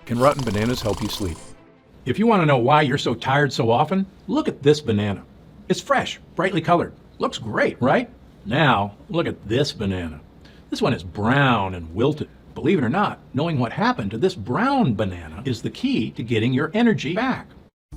Can rotten bananas help you sleep? If you want to know why you're so tired so often, look at this banana. It's fresh, brightly colored. Looks great, right? Now, look at this banana. This one is brown and wilted. Believe it or not, knowing what happened to this brown banana is the key to getting your energy back.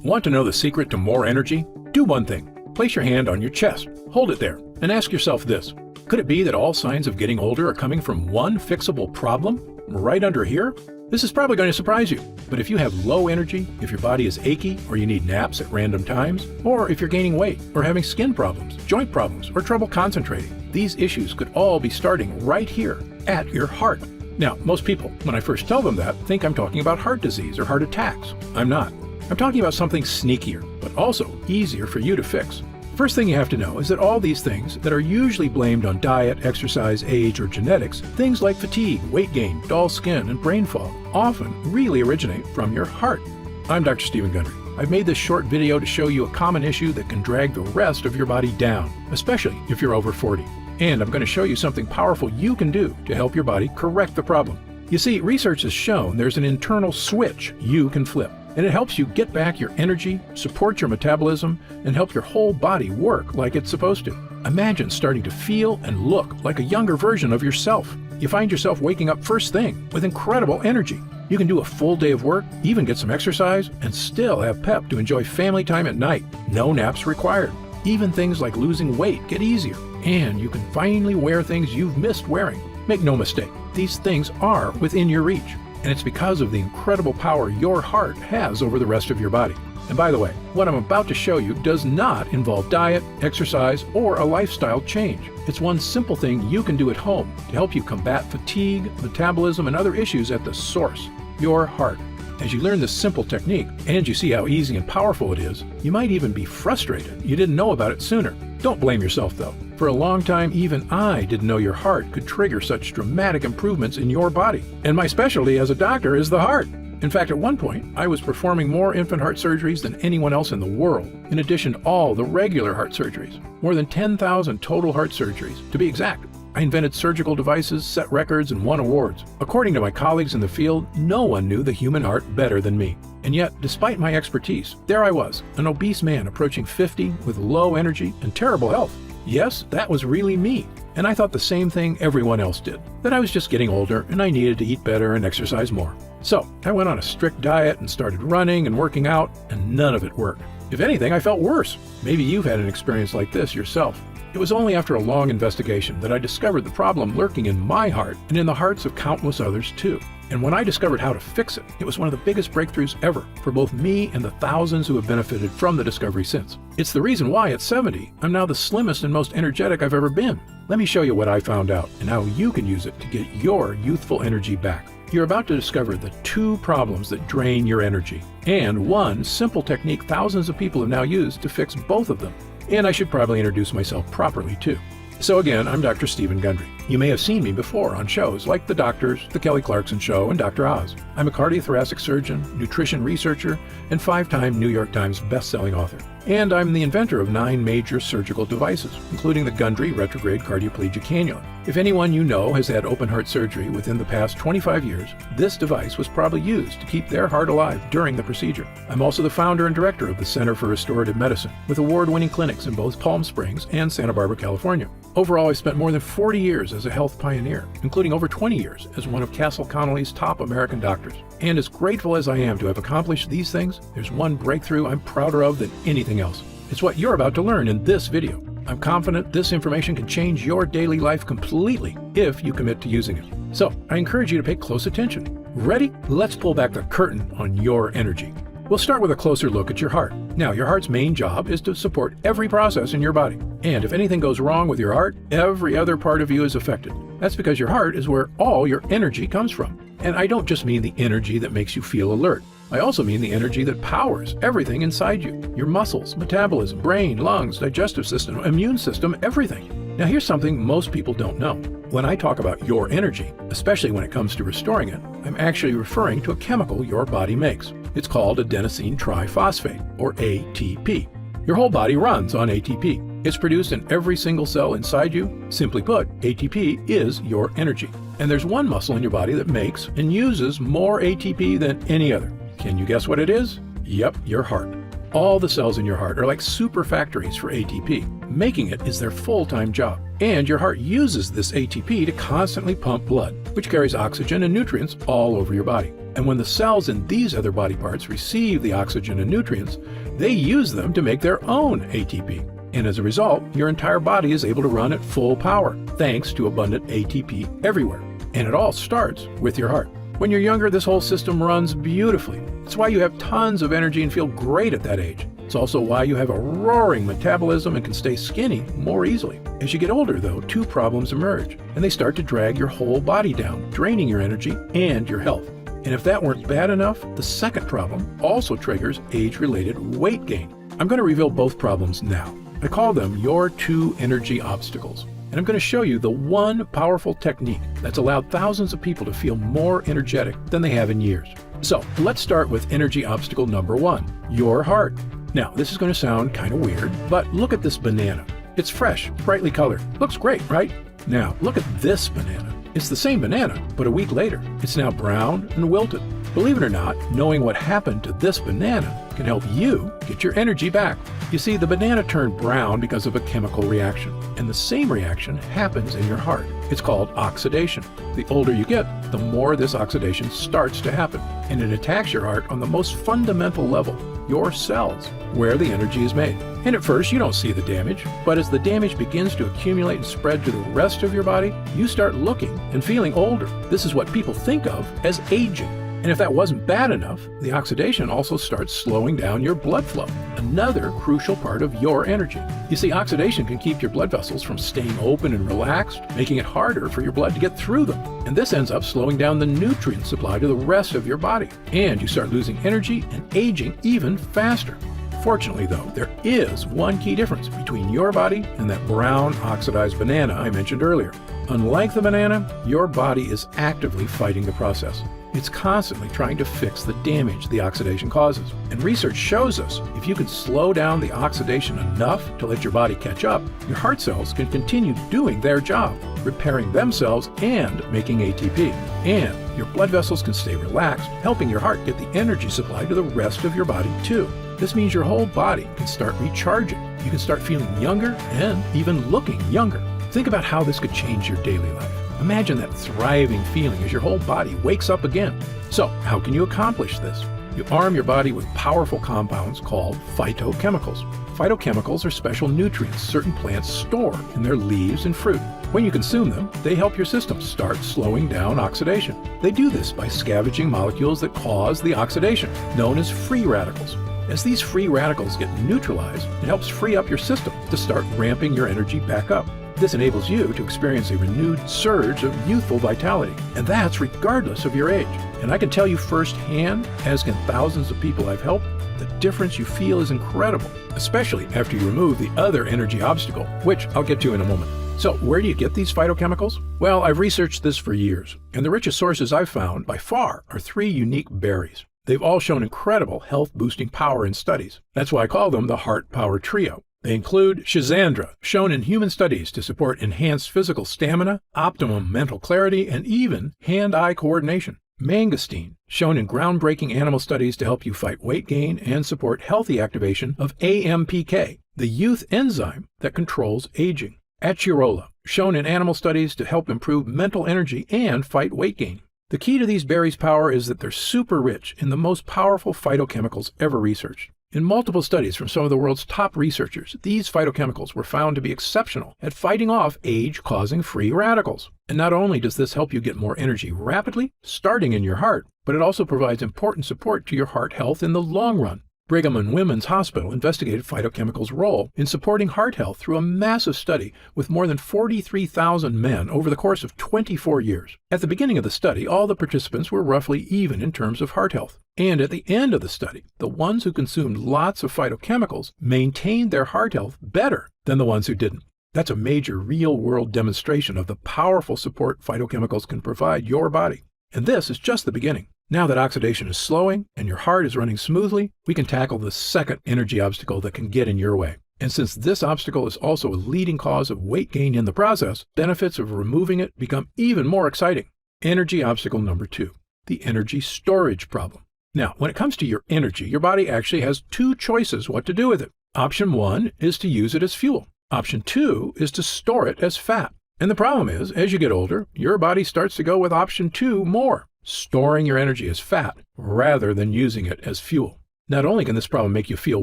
Want to know the secret to more energy? Do one thing. Place your hand on your chest, hold it there, and ask yourself this. Could it be that all signs of getting older are coming from one fixable problem? Right under here? This is probably going to surprise you, but if you have low energy, if your body is achy, or you need naps at random times, or if you're gaining weight, or having skin problems, joint problems, or trouble concentrating, these issues could all be starting right here, at your heart. Now, most people, when I first tell them that, think I'm talking about heart disease or heart attacks. I'm not. I'm talking about something sneakier, but also easier for you to fix. First thing you have to know is that all these things that are usually blamed on diet, exercise, age, or genetics, things like fatigue, weight gain, dull skin, and brain fog, often really originate from your heart. I'm Dr. Stephen Gundry. I've made this short video to show you a common issue that can drag the rest of your body down, especially if you're over 40. And I'm going to show you something powerful you can do to help your body correct the problem. You see, research has shown there's an internal switch you can flip, and it helps you get back your energy, support your metabolism, and help your whole body work like it's supposed to. Imagine starting to feel and look like a younger version of yourself. You find yourself waking up first thing with incredible energy. You can do a full day of work, even get some exercise, and still have pep to enjoy family time at night. No naps required. Even things like losing weight get easier, and you can finally wear things you've missed wearing. Make no mistake, these things are within your reach, and it's because of the incredible power your heart has over the rest of your body. And by the way, what I'm about to show you does not involve diet, exercise, or a lifestyle change. It's one simple thing you can do at home to help you combat fatigue, metabolism, and other issues at the source, your heart. As you learn this simple technique, and you see how easy and powerful it is, you might even be frustrated you didn't know about it sooner. Don't blame yourself though. For a long time, even I didn't know your heart could trigger such dramatic improvements in your body. And my specialty as a doctor is the heart. In fact, at one point, I was performing more infant heart surgeries than anyone else in the world, in addition to all the regular heart surgeries. More than 10,000 total heart surgeries, to be exact. I invented surgical devices, set records, and won awards. According to my colleagues in the field, no one knew the human heart better than me. And yet, despite my expertise, there I was, an obese man approaching 50 with low energy and terrible health. Yes, that was really me. And I thought the same thing everyone else did, that I was just getting older and I needed to eat better and exercise more. So I went on a strict diet and started running and working out, and none of it worked. If anything, I felt worse. Maybe you've had an experience like this yourself. It was only after a long investigation that I discovered the problem lurking in my heart and in the hearts of countless others too. And when I discovered how to fix it, it was one of the biggest breakthroughs ever for both me and the thousands who have benefited from the discovery since. It's the reason why at 70, I'm now the slimmest and most energetic I've ever been. Let me show you what I found out and how you can use it to get your youthful energy back. You're about to discover the two problems that drain your energy, and one simple technique thousands of people have now used to fix both of them. And I should probably introduce myself properly too. So again, I'm Dr. Stephen Gundry. You may have seen me before on shows like The Doctors, The Kelly Clarkson Show, and Dr. Oz. I'm a cardiothoracic surgeon, nutrition researcher, and 5-time New York Times best-selling author. And I'm the inventor of 9 major surgical devices, including the Gundry retrograde cardioplegia cannula. If anyone you know has had open heart surgery within the past 25 years, this device was probably used to keep their heart alive during the procedure. I'm also the founder and director of the Center for Restorative Medicine, with award-winning clinics in both Palm Springs and Santa Barbara, California. Overall, I've spent more than 40 years as a health pioneer, including over 20 years as one of Castle Connolly's top American doctors. And as grateful as I am to have accomplished these things, there's one breakthrough I'm prouder of than anything else. It's what you're about to learn in this video. I'm confident this information can change your daily life completely if you commit to using it. So I encourage you to pay close attention. Ready? Let's pull back the curtain on your energy. We'll start with a closer look at your heart. Now, your heart's main job is to support every process in your body. And if anything goes wrong with your heart, every other part of you is affected. That's because your heart is where all your energy comes from. And I don't just mean the energy that makes you feel alert. I also mean the energy that powers everything inside you. Your muscles, metabolism, brain, lungs, digestive system, immune system, everything. Now here's something most people don't know. When I talk about your energy, especially when it comes to restoring it, I'm actually referring to a chemical your body makes. It's called adenosine triphosphate, or ATP. Your whole body runs on ATP. It's produced in every single cell inside you. Simply put, ATP is your energy. And there's one muscle in your body that makes and uses more ATP than any other. Can you guess what it is? Yep, your heart. All the cells in your heart are like super factories for ATP. Making it is their full-time job. And your heart uses this ATP to constantly pump blood, which carries oxygen and nutrients all over your body. And when the cells in these other body parts receive the oxygen and nutrients, they use them to make their own ATP. And as a result, your entire body is able to run at full power, thanks to abundant ATP everywhere. And it all starts with your heart. When you're younger, this whole system runs beautifully. It's why you have tons of energy and feel great at that age. It's also why you have a roaring metabolism and can stay skinny more easily. As you get older, though, two problems emerge, and they start to drag your whole body down, draining your energy and your health. And if that weren't bad enough, the second problem also triggers age-related weight gain. I'm going to reveal both problems now. I call them your two energy obstacles. And I'm going to show you the one powerful technique that's allowed thousands of people to feel more energetic than they have in years. So let's start with energy obstacle number 1, your heart. Now, this is going to sound kind of weird, but look at this banana. It's fresh, brightly colored. Looks great, right? Now, look at this banana. It's the same banana, but a week later, it's now brown and wilted. Believe it or not, knowing what happened to this banana can help you get your energy back. You see, the banana turned brown because of a chemical reaction, and the same reaction happens in your heart. It's called oxidation. The older you get, the more this oxidation starts to happen, and it attacks your heart on the most fundamental level, your cells, where the energy is made. And at first, you don't see the damage, but as the damage begins to accumulate and spread to the rest of your body, you start looking and feeling older. This is what people think of as aging. And if that wasn't bad enough, the oxidation also starts slowing down your blood flow, another crucial part of your energy. You see, oxidation can keep your blood vessels from staying open and relaxed, making it harder for your blood to get through them. And this ends up slowing down the nutrient supply to the rest of your body. And you start losing energy and aging even faster. Fortunately, though, there is one key difference between your body and that brown oxidized banana I mentioned earlier. Unlike the banana, your body is actively fighting the process. It's constantly trying to fix the damage the oxidation causes. And research shows us if you can slow down the oxidation enough to let your body catch up, your heart cells can continue doing their job, repairing themselves and making ATP. And your blood vessels can stay relaxed, helping your heart get the energy supply to the rest of your body too. This means your whole body can start recharging. You can start feeling younger and even looking younger. Think about how this could change your daily life. Imagine that thriving feeling as your whole body wakes up again. So, how can you accomplish this? You arm your body with powerful compounds called phytochemicals. Phytochemicals are special nutrients certain plants store in their leaves and fruit. When you consume them, they help your system start slowing down oxidation. They do this by scavenging molecules that cause the oxidation, known as free radicals. As these free radicals get neutralized, it helps free up your system to start ramping your energy back up. This enables you to experience a renewed surge of youthful vitality, and that's regardless of your age. And I can tell you firsthand, as can thousands of people I've helped, the difference you feel is incredible, especially after you remove the other energy obstacle, which I'll get to in a moment. So where do you get these phytochemicals? Well, I've researched this for years, and the richest sources I've found by far are 3 unique berries. They've all shown incredible health-boosting power in studies. That's why I call them the Heart Power Trio. They include Schizandra, shown in human studies to support enhanced physical stamina, optimum mental clarity, and even hand-eye coordination. Mangosteen, shown in groundbreaking animal studies to help you fight weight gain and support healthy activation of AMPK, the youth enzyme that controls aging. Acerola, shown in animal studies to help improve mental energy and fight weight gain. The key to these berries' power is that they're super rich in the most powerful phytochemicals ever researched. In multiple studies from some of the world's top researchers, these phytochemicals were found to be exceptional at fighting off age-causing free radicals. And not only does this help you get more energy rapidly, starting in your heart, but it also provides important support to your heart health in the long run. Brigham and Women's Hospital investigated phytochemicals' role in supporting heart health through a massive study with more than 43,000 men over the course of 24 years. At the beginning of the study, all the participants were roughly even in terms of heart health. And at the end of the study, the ones who consumed lots of phytochemicals maintained their heart health better than the ones who didn't. That's a major real-world demonstration of the powerful support phytochemicals can provide your body. And this is just the beginning. Now that oxidation is slowing and your heart is running smoothly, we can tackle the second energy obstacle that can get in your way. And since this obstacle is also a leading cause of weight gain in the process, benefits of removing it become even more exciting. energy obstacle number 2, the energy storage problem. Now, when it comes to your energy, your body actually has 2 choices what to do with it. Option 1 is to use it as fuel. Option 2 is to store it as fat. And the problem is, as you get older, your body starts to go with option 2 more, storing your energy as fat rather than using it as fuel. Not only can this problem make you feel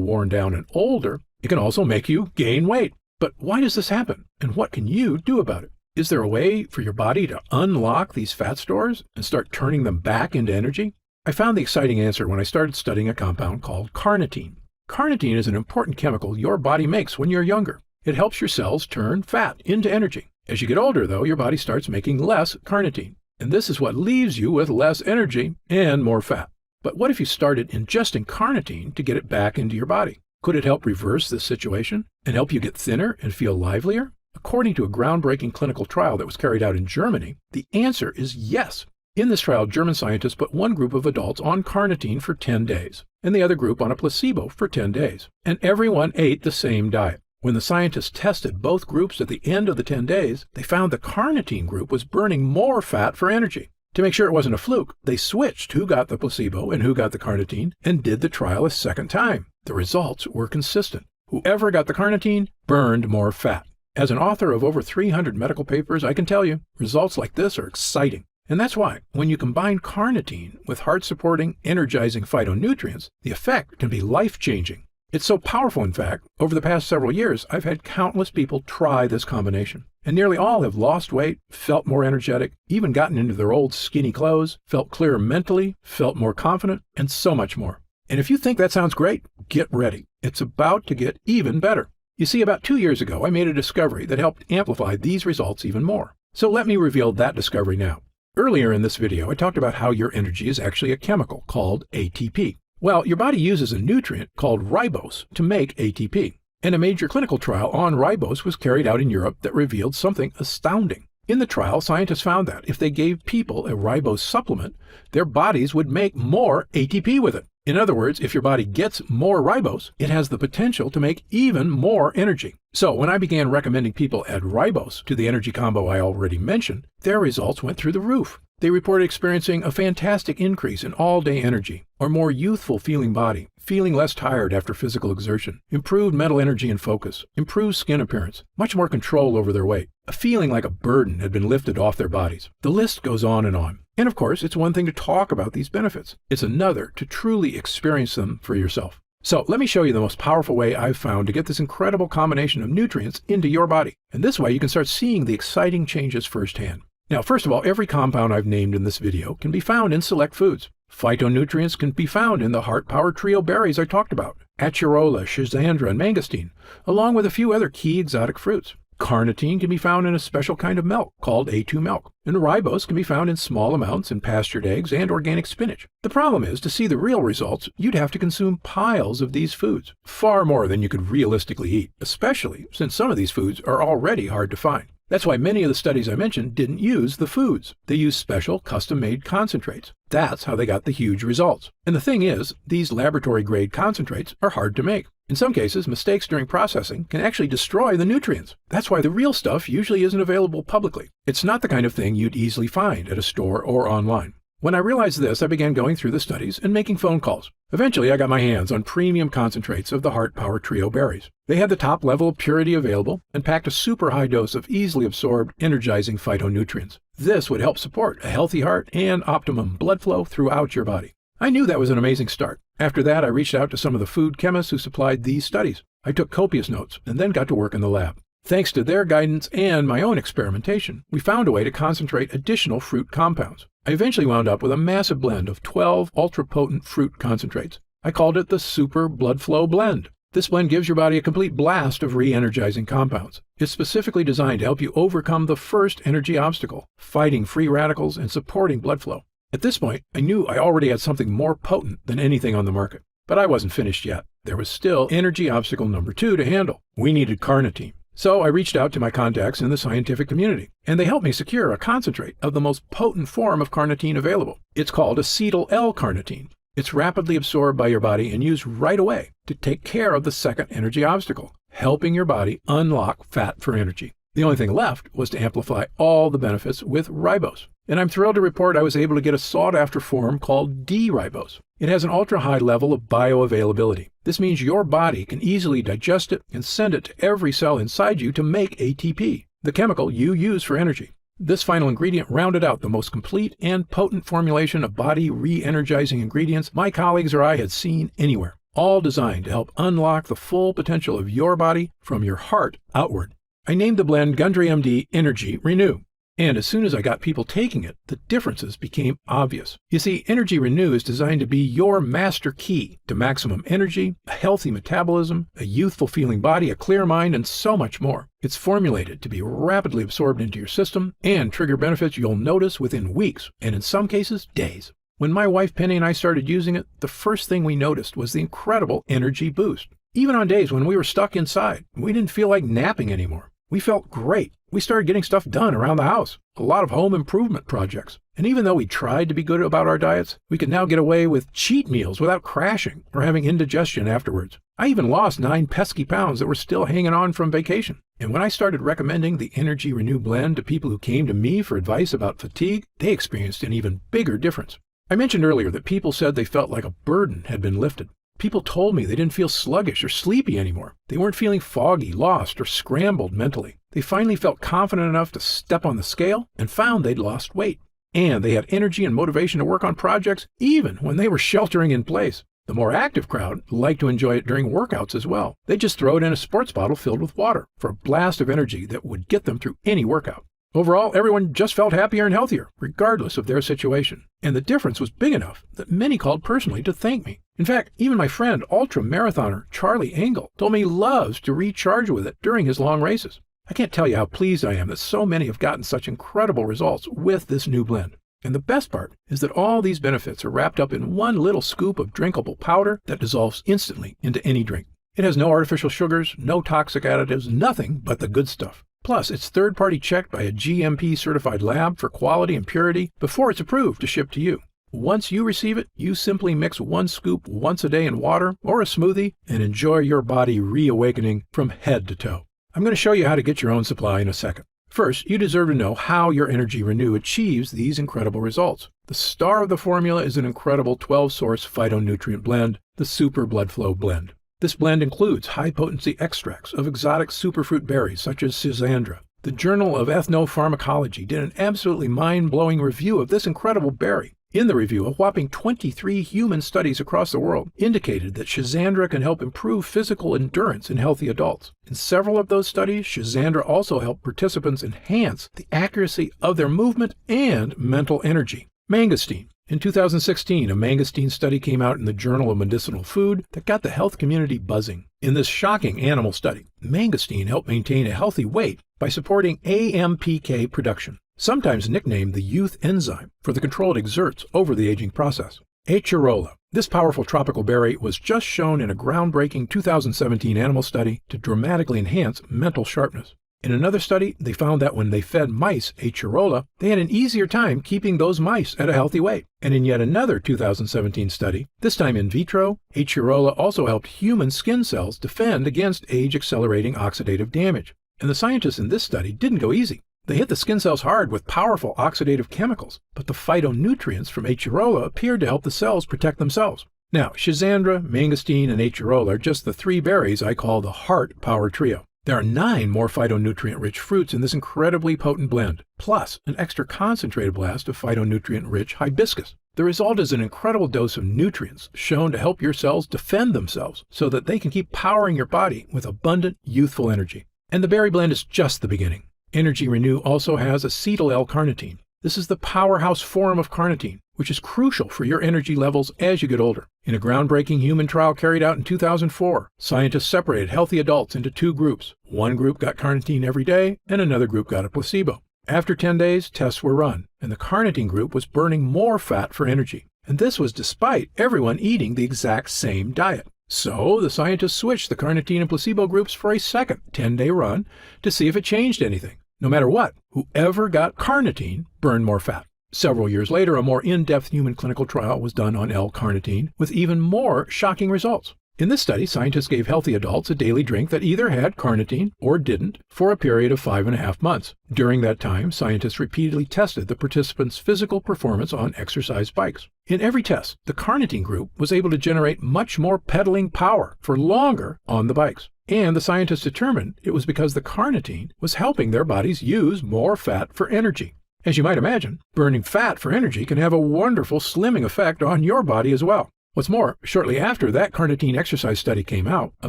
worn down and older, it can also make you gain weight. But why does this happen? And what can you do about it? Is there a way for your body to unlock these fat stores and start turning them back into energy? I found the exciting answer when I started studying a compound called carnitine. Carnitine is an important chemical your body makes when you're younger. It helps your cells turn fat into energy. As you get older, though, your body starts making less carnitine. And this is what leaves you with less energy and more fat. But what if you started ingesting carnitine to get it back into your body? Could it help reverse this situation and help you get thinner and feel livelier? According to a groundbreaking clinical trial that was carried out in Germany, the answer is yes. In this trial, German scientists put one group of adults on carnitine for 10 days and the other group on a placebo for 10 days. And everyone ate the same diet. When the scientists tested both groups at the end of the 10 days, they found the carnitine group was burning more fat for energy. To make sure it wasn't a fluke, they switched who got the placebo and who got the carnitine and did the trial a second time. The results were consistent. Whoever got the carnitine burned more fat. As an author of over 300 medical papers, I can tell you, results like this are exciting. And that's why, when you combine carnitine with heart-supporting, energizing phytonutrients, the effect can be life-changing. It's so powerful, in fact, over the past several years, I've had countless people try this combination. And nearly all have lost weight, felt more energetic, even gotten into their old skinny clothes, felt clearer mentally, felt more confident, and so much more. And if you think that sounds great, get ready. It's about to get even better. You see, about 2 years ago, I made a discovery that helped amplify these results even more. So let me reveal that discovery now. Earlier in this video, I talked about how your energy is actually a chemical called ATP. Well, your body uses a nutrient called ribose to make ATP. And a major clinical trial on ribose was carried out in Europe that revealed something astounding. In the trial, scientists found that if they gave people a ribose supplement, their bodies would make more ATP with it. In other words, if your body gets more ribose, it has the potential to make even more energy. So when I began recommending people add ribose to the energy combo I already mentioned, their results went through the roof. They reported experiencing a fantastic increase in all-day energy, or more youthful feeling body, feeling less tired after physical exertion, improved mental energy and focus, improved skin appearance, much more control over their weight, a feeling like a burden had been lifted off their bodies. The list goes on and on. And of course, it's one thing to talk about these benefits. It's another to truly experience them for yourself. So let me show you the most powerful way I've found to get this incredible combination of nutrients into your body. And this way you can start seeing the exciting changes firsthand. Now, first of all, every compound I've named in this video can be found in select foods. Phytonutrients can be found in the Heart Power Trio berries I talked about, acerola, schizandra, and mangosteen, along with a few other key exotic fruits. Carnitine can be found in a special kind of milk called A2 milk, and ribose can be found in small amounts in pastured eggs and organic spinach. The problem is, to see the real results, you'd have to consume piles of these foods, far more than you could realistically eat, especially since some of these foods are already hard to find. That's why many of the studies I mentioned didn't use the foods. They used special, custom-made concentrates. That's how they got the huge results. And the thing is, these laboratory-grade concentrates are hard to make. In some cases, mistakes during processing can actually destroy the nutrients. That's why the real stuff usually isn't available publicly. It's not the kind of thing you'd easily find at a store or online. When I realized this, I began going through the studies and making phone calls. Eventually, I got my hands on premium concentrates of the Heart Power Trio berries. They had the top level of purity available and packed a super high dose of easily absorbed, energizing phytonutrients. This would help support a healthy heart and optimum blood flow throughout your body. I knew that was an amazing start. After that, I reached out to some of the food chemists who supplied these studies. I took copious notes and then got to work in the lab. Thanks to their guidance and my own experimentation, we found a way to concentrate additional fruit compounds. I eventually wound up with a massive blend of 12 ultra-potent fruit concentrates. I called it the Super Blood Flow Blend. This blend gives your body a complete blast of re-energizing compounds. It's specifically designed to help you overcome the first energy obstacle, fighting free radicals and supporting blood flow. At this point, I knew I already had something more potent than anything on the market. But I wasn't finished yet. There was still energy obstacle number 2 to handle. We needed carnitine. So I reached out to my contacts in the scientific community, and they helped me secure a concentrate of the most potent form of carnitine available. It's called acetyl L-carnitine. It's rapidly absorbed by your body and used right away to take care of the second energy obstacle, helping your body unlock fat for energy. The only thing left was to amplify all the benefits with ribose. And I'm thrilled to report I was able to get a sought-after form called D-ribose. It has an ultra-high level of bioavailability. This means your body can easily digest it and send it to every cell inside you to make ATP, the chemical you use for energy. This final ingredient rounded out the most complete and potent formulation of body re-energizing ingredients my colleagues or I had seen anywhere, all designed to help unlock the full potential of your body from your heart outward. I named the blend Gundry EnergyRenew. And as soon as I got people taking it, the differences became obvious. You see, EnergyRenew is designed to be your master key to maximum energy, a healthy metabolism, a youthful feeling body, a clear mind, and so much more. It's formulated to be rapidly absorbed into your system and trigger benefits you'll notice within weeks, and in some cases, days. When my wife Penny and I started using it, the first thing we noticed was the incredible energy boost. Even on days when we were stuck inside, we didn't feel like napping anymore. We felt great. We started getting stuff done around the house, a lot of home improvement projects. And even though we tried to be good about our diets, we could now get away with cheat meals without crashing or having indigestion afterwards. I even lost 9 pesky pounds that were still hanging on from vacation. And when I started recommending the EnergyRenew blend to people who came to me for advice about fatigue, they experienced an even bigger difference. I mentioned earlier that people said they felt like a burden had been lifted. People told me they didn't feel sluggish or sleepy anymore. They weren't feeling foggy, lost, or scrambled mentally. They finally felt confident enough to step on the scale and found they'd lost weight. And they had energy and motivation to work on projects even when they were sheltering in place. The more active crowd liked to enjoy it during workouts as well. They'd just throw it in a sports bottle filled with water for a blast of energy that would get them through any workout. Overall, everyone just felt happier and healthier, regardless of their situation. And the difference was big enough that many called personally to thank me. In fact, even my friend, ultra-marathoner Charlie Engel, told me he loves to recharge with it during his long races. I can't tell you how pleased I am that so many have gotten such incredible results with this new blend. And the best part is that all these benefits are wrapped up in one little scoop of drinkable powder that dissolves instantly into any drink. It has no artificial sugars, no toxic additives, nothing but the good stuff. Plus, it's third-party checked by a GMP-certified lab for quality and purity before it's approved to ship to you. Once you receive it, you simply mix 1 scoop once a day in water or a smoothie and enjoy your body reawakening from head to toe. I'm going to show you how to get your own supply in a second. First, you deserve to know how your EnergyRenew achieves these incredible results. The star of the formula is an incredible 12-source phytonutrient blend, the Super Blood Flow Blend. This blend includes high-potency extracts of exotic superfruit berries such as schizandra. The Journal of Ethnopharmacology did an absolutely mind-blowing review of this incredible berry. In the review, a whopping 23 human studies across the world indicated that schizandra can help improve physical endurance in healthy adults. In several of those studies, schizandra also helped participants enhance the accuracy of their movement and mental energy. Mangosteen. In 2016, a mangosteen study came out in the Journal of Medicinal Food that got the health community buzzing. In this shocking animal study, mangosteen helped maintain a healthy weight by supporting AMPK production, sometimes nicknamed the youth enzyme, for the control it exerts over the aging process. Acerola. This powerful tropical berry was just shown in a groundbreaking 2017 animal study to dramatically enhance mental sharpness. In another study, they found that when they fed mice acerola, they had an easier time keeping those mice at a healthy weight. And in yet another 2017 study, this time in vitro, acerola also helped human skin cells defend against age-accelerating oxidative damage. And the scientists in this study didn't go easy. They hit the skin cells hard with powerful oxidative chemicals, but the phytonutrients from acerola appeared to help the cells protect themselves. Now, schizandra, mangosteen, and acerola are just the 3 berries I call the heart power trio. There are 9 more phytonutrient-rich fruits in this incredibly potent blend, plus an extra concentrated blast of phytonutrient-rich hibiscus. The result is an incredible dose of nutrients shown to help your cells defend themselves so that they can keep powering your body with abundant, youthful energy. And the berry blend is just the beginning. EnergyRenew also has acetyl L-carnitine. This is the powerhouse form of carnitine, which is crucial for your energy levels as you get older. In a groundbreaking human trial carried out in 2004, scientists separated healthy adults into 2 groups. One group got carnitine every day, and another group got a placebo. After 10 days, tests were run, and the carnitine group was burning more fat for energy. And this was despite everyone eating the exact same diet. So the scientists switched the carnitine and placebo groups for a second 10-day run to see if it changed anything. No matter what, whoever got carnitine burned more fat. Several years later, a more in-depth human clinical trial was done on L-carnitine with even more shocking results. In this study, scientists gave healthy adults a daily drink that either had carnitine or didn't for a period of 5.5 months. During that time, scientists repeatedly tested the participants' physical performance on exercise bikes. In every test, the carnitine group was able to generate much more pedaling power for longer on the bikes. And the scientists determined it was because the carnitine was helping their bodies use more fat for energy. As you might imagine, burning fat for energy can have a wonderful slimming effect on your body as well. What's more, shortly after that carnitine exercise study came out, a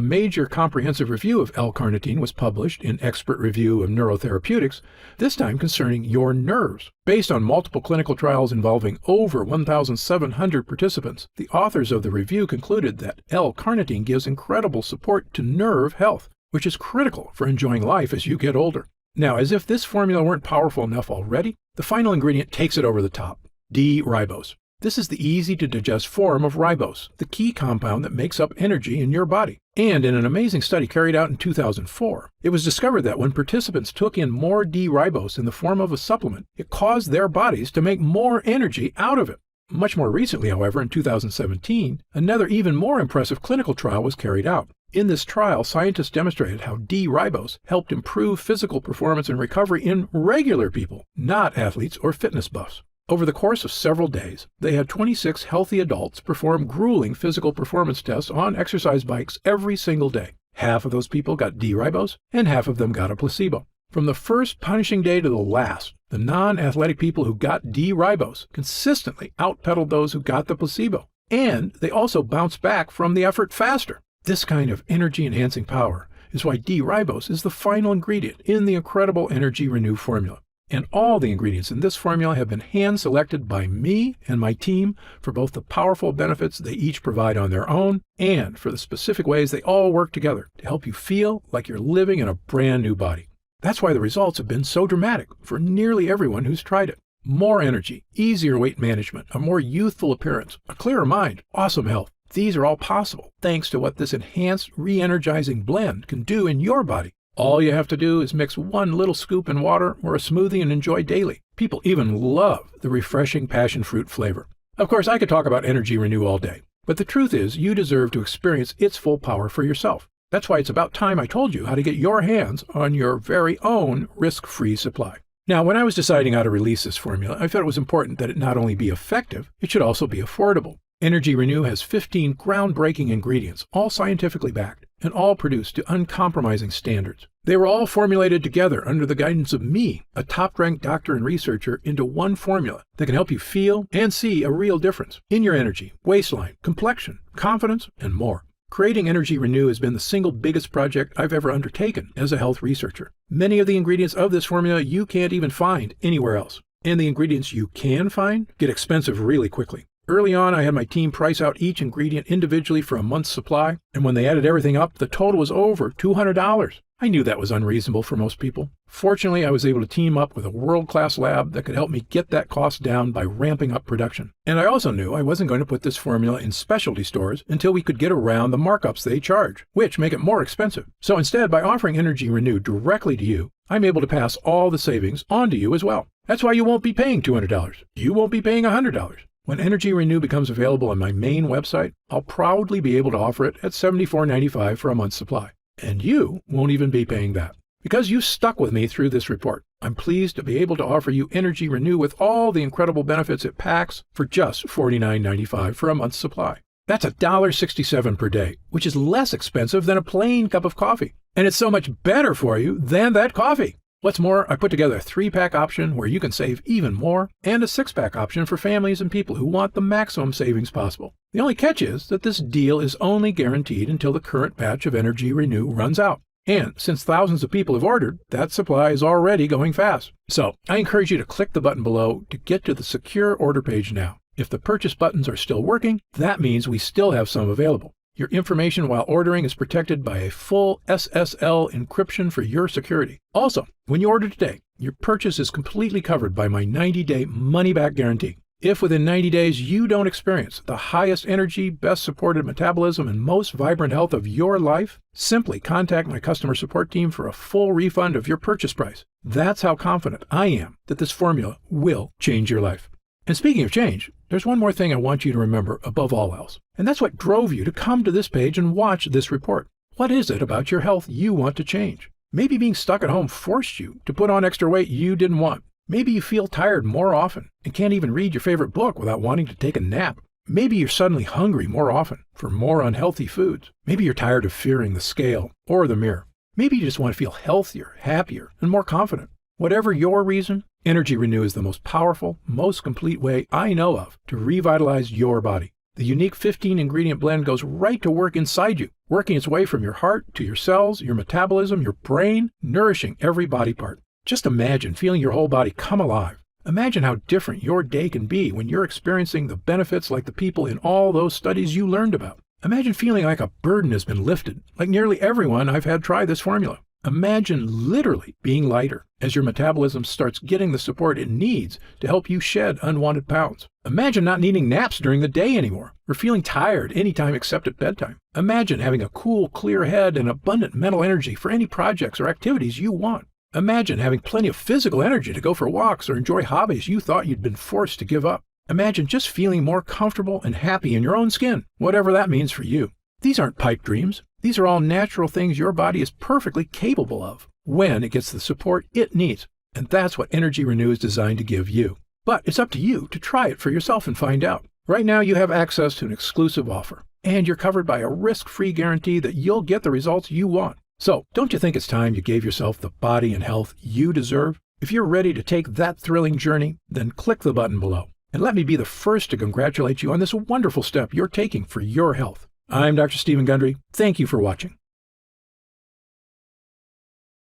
major comprehensive review of L-carnitine was published in Expert Review of Neurotherapeutics, this time concerning your nerves. Based on multiple clinical trials involving over 1,700 participants, the authors of the review concluded that L-carnitine gives incredible support to nerve health, which is critical for enjoying life as you get older. Now, as if this formula weren't powerful enough already, the final ingredient takes it over the top: D-ribose. This is the easy-to-digest form of ribose, the key compound that makes up energy in your body. And in an amazing study carried out in 2004, it was discovered that when participants took in more D-ribose in the form of a supplement, it caused their bodies to make more energy out of it. Much more recently, however, in 2017, another even more impressive clinical trial was carried out. In this trial, scientists demonstrated how D-ribose helped improve physical performance and recovery in regular people, not athletes or fitness buffs. Over the course of several days, they had 26 healthy adults perform grueling physical performance tests on exercise bikes every single day. Half of those people got D-ribose, and half of them got a placebo. From the first punishing day to the last, the non-athletic people who got D-ribose consistently outpedaled those who got the placebo, and they also bounced back from the effort faster. This kind of energy-enhancing power is why D-ribose is the final ingredient in the incredible EnergyRenew formula. And all the ingredients in this formula have been hand-selected by me and my team for both the powerful benefits they each provide on their own and for the specific ways they all work together to help you feel like you're living in a brand new body. That's why the results have been so dramatic for nearly everyone who's tried it. More energy, easier weight management, a more youthful appearance, a clearer mind, awesome health. These are all possible thanks to what this enhanced re-energizing blend can do in your body. All you have to do is mix one little scoop in water or a smoothie and enjoy daily. People even love the refreshing passion fruit flavor. Of course, I could talk about EnergyRenew all day, but the truth is you deserve to experience its full power for yourself. That's why it's about time I told you how to get your hands on your very own risk-free supply. Now, when I was deciding how to release this formula, I felt it was important that it not only be effective, it should also be affordable. EnergyRenew has 15 groundbreaking ingredients, all scientifically backed, and all produced to uncompromising standards. They were all formulated together under the guidance of me, a top-ranked doctor and researcher, into one formula that can help you feel and see a real difference in your energy, waistline, complexion, confidence, and more. Creating EnergyRenew has been the single biggest project I've ever undertaken as a health researcher. Many of the ingredients of this formula you can't even find anywhere else. And the ingredients you can find get expensive really quickly. Early on, I had my team price out each ingredient individually for a month's supply, and when they added everything up, the total was over $200. I knew that was unreasonable for most people. Fortunately, I was able to team up with a world-class lab that could help me get that cost down by ramping up production. And I also knew I wasn't going to put this formula in specialty stores until we could get around the markups they charge, which make it more expensive. So instead, by offering EnergyRenew directly to you, I'm able to pass all the savings on to you as well. That's why you won't be paying $200. You won't be paying $100. When EnergyRenew becomes available on my main website, I'll proudly be able to offer it at $74.95 for a month's supply. And you won't even be paying that. Because you've stuck with me through this report, I'm pleased to be able to offer you EnergyRenew with all the incredible benefits it packs for just $49.95 for a month's supply. That's $1.67 per day, which is less expensive than a plain cup of coffee. And it's so much better for you than that coffee. What's more, I put together a 3-pack option where you can save even more, and a 6-pack option for families and people who want the maximum savings possible. The only catch is that this deal is only guaranteed until the current batch of EnergyRenew runs out. And since thousands of people have ordered, that supply is already going fast. So I encourage you to click the button below to get to the secure order page now. If the purchase buttons are still working, that means we still have some available. Your information while ordering is protected by a full SSL encryption for your security. Also, when you order today, your purchase is completely covered by my 90-day money-back guarantee. If within 90 days you don't experience the highest energy, best supported metabolism, and most vibrant health of your life, simply contact my customer support team for a full refund of your purchase price. That's how confident I am that this formula will change your life. And speaking of change, there's one more thing I want you to remember above all else, and that's what drove you to come to this page and watch this report. What is it about your health you want to change? Maybe being stuck at home forced you to put on extra weight you didn't want. Maybe you feel tired more often and can't even read your favorite book without wanting to take a nap. Maybe you're suddenly hungry more often for more unhealthy foods. Maybe you're tired of fearing the scale or the mirror. Maybe you just want to feel healthier, happier, and more confident. Whatever your reason, EnergyRenew is the most powerful, most complete way I know of to revitalize your body. The unique 15-ingredient blend goes right to work inside you, working its way from your heart to your cells, your metabolism, your brain, nourishing every body part. Just imagine feeling your whole body come alive. Imagine how different your day can be when you're experiencing the benefits like the people in all those studies you learned about. Imagine feeling like a burden has been lifted, like nearly everyone I've had try this formula. Imagine literally being lighter as your metabolism starts getting the support it needs to help you shed unwanted pounds. Imagine not needing naps during the day anymore, or feeling tired anytime except at bedtime. Imagine having a cool, clear head and abundant mental energy for any projects or activities you want. Imagine having plenty of physical energy to go for walks or enjoy hobbies you thought you'd been forced to give up. Imagine just feeling more comfortable and happy in your own skin, whatever that means for you. These aren't pipe dreams. These are all natural things your body is perfectly capable of when it gets the support it needs. And that's what EnergyRenew is designed to give you. But it's up to you to try it for yourself and find out. Right now you have access to an exclusive offer, and you're covered by a risk-free guarantee that you'll get the results you want. So, don't you think it's time you gave yourself the body and health you deserve? If you're ready to take that thrilling journey, then click the button below. And let me be the first to congratulate you on this wonderful step you're taking for your health. I'm Dr. Stephen Gundry. Thank you for watching.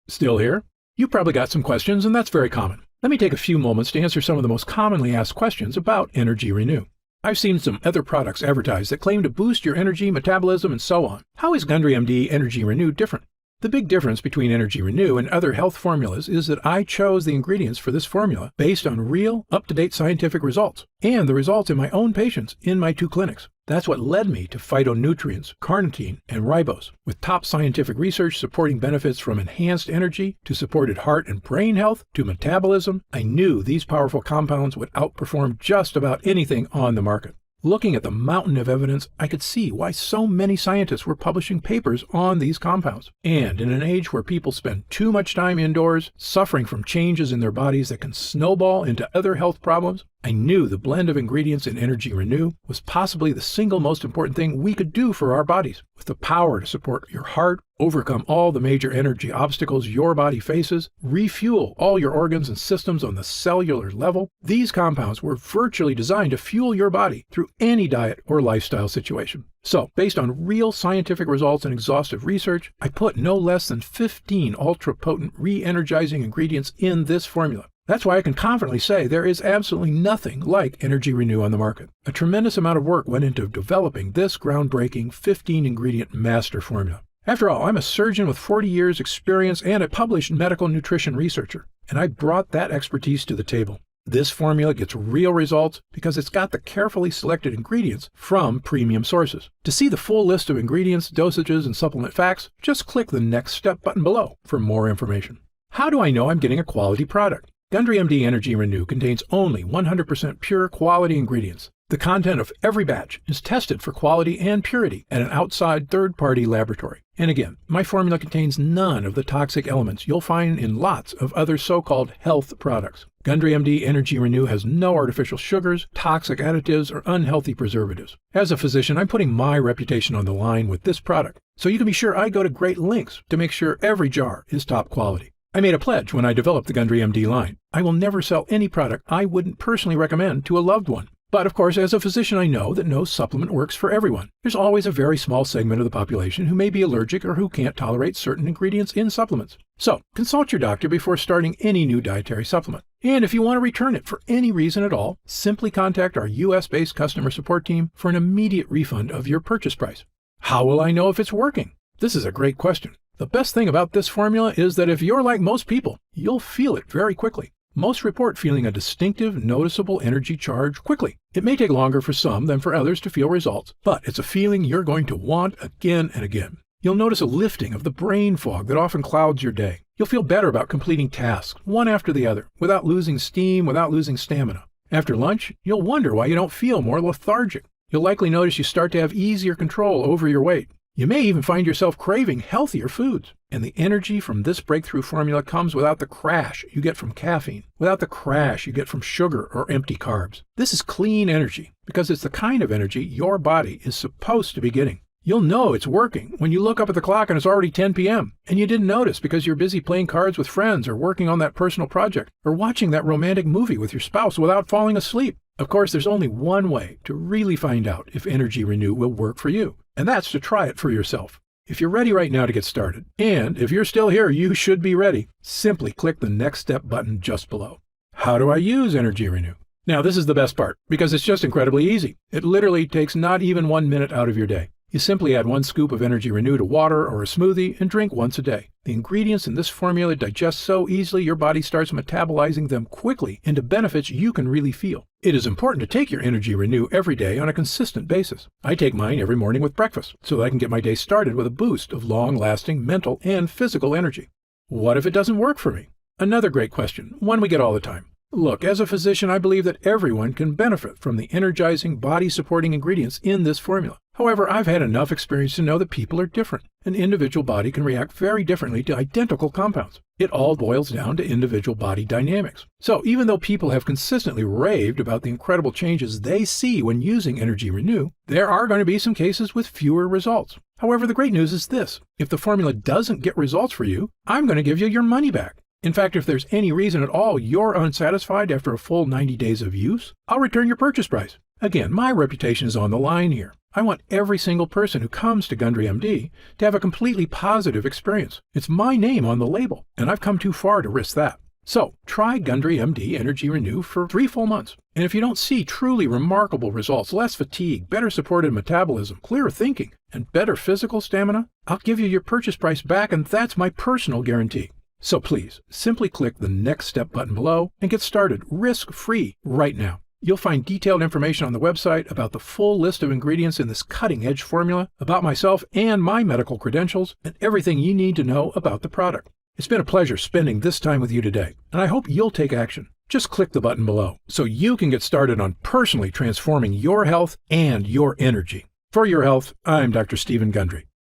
Still here? You probably got some questions, and that's very common. Let me take a few moments to answer some of the most commonly asked questions about EnergyRenew. I've seen some other products advertised that claim to boost your energy, metabolism, and so on. How is Gundry MD EnergyRenew different? The big difference between EnergyRenew and other health formulas is that I chose the ingredients for this formula based on real, up-to-date scientific results, and the results in my own patients in my 2 clinics. That's what led me to phytonutrients, carnitine, and ribose, with top scientific research supporting benefits from enhanced energy to supported heart and brain health to metabolism. I knew these powerful compounds would outperform just about anything on the market. Looking at the mountain of evidence, I could see why so many scientists were publishing papers on these compounds. And in an age where people spend too much time indoors, suffering from changes in their bodies that can snowball into other health problems, I knew the blend of ingredients in EnergyRenew was possibly the single most important thing we could do for our bodies, with the power to support your heart, overcome all the major energy obstacles your body faces, refuel all your organs and systems on the cellular level. These compounds were virtually designed to fuel your body through any diet or lifestyle situation. So, based on real scientific results and exhaustive research, I put no less than 15 ultra-potent re-energizing ingredients in this formula. That's why I can confidently say there is absolutely nothing like EnergyRenew on the market. A tremendous amount of work went into developing this groundbreaking 15-ingredient master formula. After all, I'm a surgeon with 40 years experience and a published medical nutrition researcher, and I brought that expertise to the table. This formula gets real results because it's got the carefully selected ingredients from premium sources. To see the full list of ingredients, dosages, and supplement facts, just click the Next Step button below for more information. How do I know I'm getting a quality product? Gundry MD EnergyRenew contains only 100% pure quality ingredients. The content of every batch is tested for quality and purity at an outside third-party laboratory. And again, my formula contains none of the toxic elements you'll find in lots of other so-called health products. Gundry MD EnergyRenew has no artificial sugars, toxic additives, or unhealthy preservatives. As a physician, I'm putting my reputation on the line with this product, so you can be sure I go to great lengths to make sure every jar is top quality. I made a pledge when I developed the Gundry MD line. I will never sell any product I wouldn't personally recommend to a loved one. But of course, as a physician, I know that no supplement works for everyone. There's always a very small segment of the population who may be allergic or who can't tolerate certain ingredients in supplements. So, consult your doctor before starting any new dietary supplement. And if you want to return it for any reason at all, simply contact our US-based customer support team for an immediate refund of your purchase price. How will I know if it's working? This is a great question. The best thing about this formula is that if you're like most people, you'll feel it very quickly. Most report feeling a distinctive, noticeable energy charge quickly. It may take longer for some than for others to feel results, but it's a feeling you're going to want again and again. You'll notice a lifting of the brain fog that often clouds your day. You'll feel better about completing tasks, one after the other, without losing steam, without losing stamina. After lunch, you'll wonder why you don't feel more lethargic. You'll likely notice you start to have easier control over your weight. You may even find yourself craving healthier foods. And the energy from this breakthrough formula comes without the crash you get from caffeine, without the crash you get from sugar or empty carbs. This is clean energy because it's the kind of energy your body is supposed to be getting. You'll know it's working when you look up at the clock and it's already 10 p.m. and you didn't notice because you're busy playing cards with friends or working on that personal project or watching that romantic movie with your spouse without falling asleep. Of course, there's only one way to really find out if Energy Renew will work for you, and that's to try it for yourself. If you're ready right now to get started, and if you're still here, you should be ready, simply click the Next Step button just below. How do I use Energy Renew? Now, this is the best part, because it's just incredibly easy. It literally takes not even 1 minute out of your day. You simply add 1 scoop of Energy Renew to water or a smoothie and drink once a day. The ingredients in this formula digest so easily your body starts metabolizing them quickly into benefits you can really feel. It is important to take your Energy Renew every day on a consistent basis. I take mine every morning with breakfast so that I can get my day started with a boost of long-lasting mental and physical energy. What if it doesn't work for me? Another great question, one we get all the time. Look, as a physician, I believe that everyone can benefit from the energizing, body-supporting ingredients in this formula. However, I've had enough experience to know that people are different. An individual body can react very differently to identical compounds. It all boils down to individual body dynamics. So even though people have consistently raved about the incredible changes they see when using Energy Renew, there are going to be some cases with fewer results. However, the great news is this. If the formula doesn't get results for you, I'm going to give you your money back. In fact, if there's any reason at all you're unsatisfied after a full 90 days of use, I'll return your purchase price. Again, my reputation is on the line here. I want every single person who comes to Gundry MD to have a completely positive experience. It's my name on the label, and I've come too far to risk that. So, try Gundry MD Energy Renew for 3 full months. And if you don't see truly remarkable results, less fatigue, better supported metabolism, clearer thinking, and better physical stamina, I'll give you your purchase price back, and that's my personal guarantee. So please, simply click the Next Step button below and get started risk-free right now. You'll find detailed information on the website about the full list of ingredients in this cutting-edge formula, about myself and my medical credentials, and everything you need to know about the product. It's been a pleasure spending this time with you today, and I hope you'll take action. Just click the button below so you can get started on personally transforming your health and your energy. For your health, I'm Dr. Stephen Gundry.